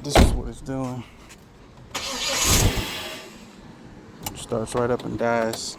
this is what it's doing. Starts right up and dies.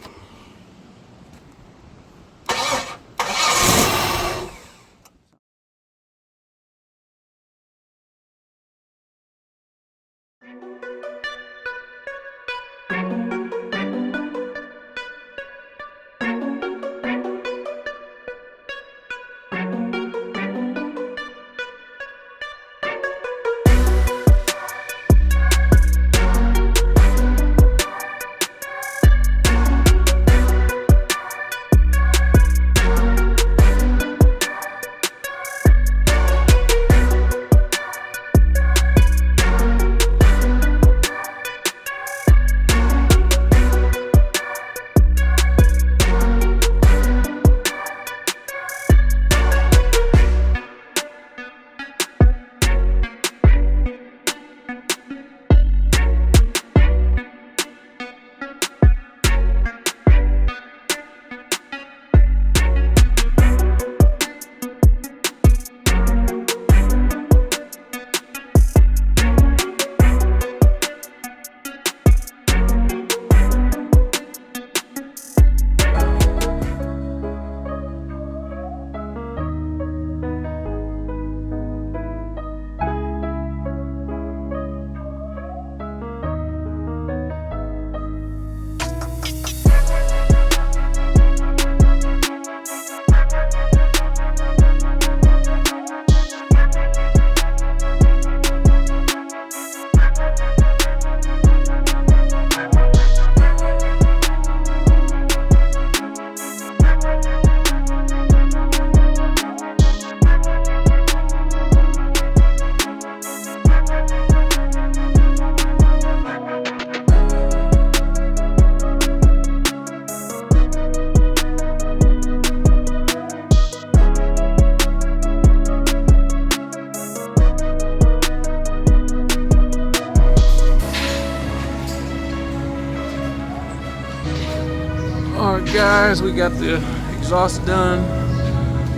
Alright guys, we got the exhaust done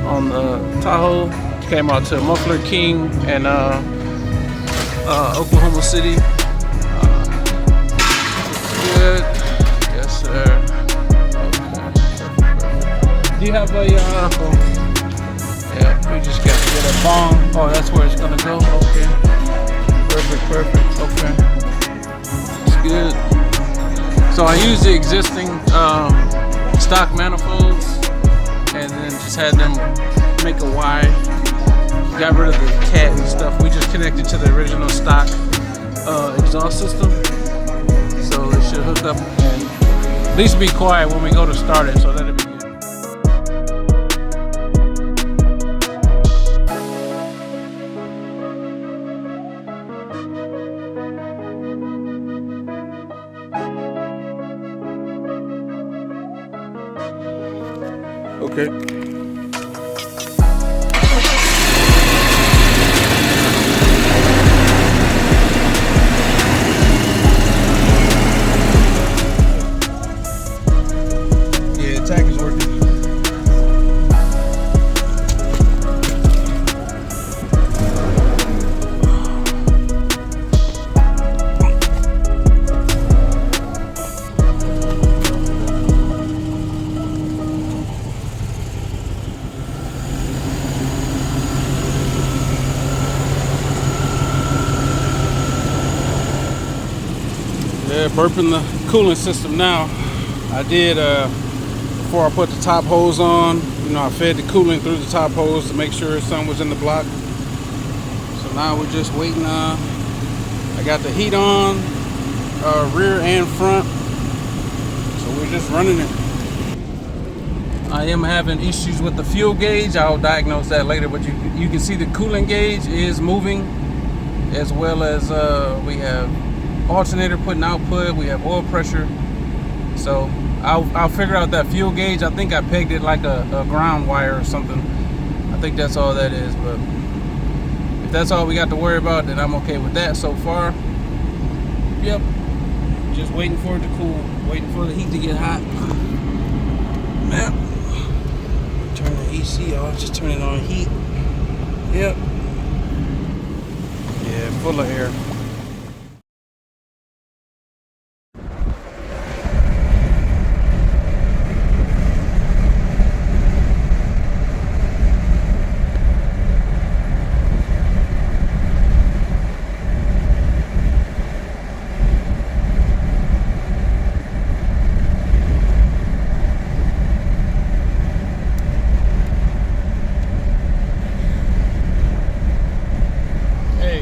on the Tahoe. Came out to Muffler King and Oklahoma City. Good. Yes sir. Okay. Do you have a yeah, we just got to get a bong. Oh, that's where it's gonna go. Okay. Perfect. Okay. It's good. So I used the existing stock manifolds and then just had them make a Y. Got rid of the cat and stuff. We just connected to the original stock exhaust system. So it should hook up and at least be quiet when we go to start it, so that'll be good. Okay. Yeah, attack is working. Yeah, burping the cooling system now. I did before I put the top hose on, you know, I fed the coolant through the top hose to make sure something was in the block. So now we're just waiting. I got the heat on, rear and front. So we're just running it. I am having issues with the fuel gauge. I'll diagnose that later, but you can see the coolant gauge is moving, as well as we have alternator putting output, we have oil pressure. So I'll figure out that fuel gauge. I think I pegged it like a ground wire or something. I think that's all that is, but if that's all we got to worry about, then I'm okay with that so far. Yep, just waiting for it to cool, waiting for the heat to get hot. Yep. Turn the AC off, just turn it on heat. Yep. Yeah, full of air.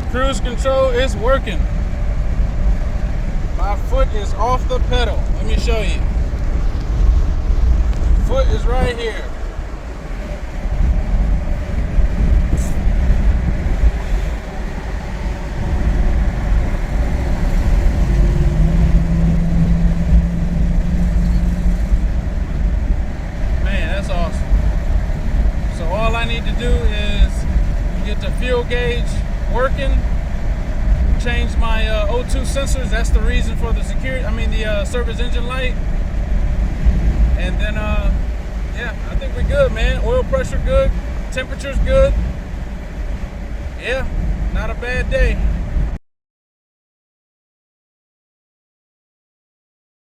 Cruise control is working. My foot is off the pedal. Let me show you. Foot is right here. Man, that's awesome. So all I need to do is get the fuel gauge working, change my O2 sensors. That's the reason for the service engine light. And then yeah, I think we're good, man. Oil pressure good, temperature's good. Yeah, not a bad day.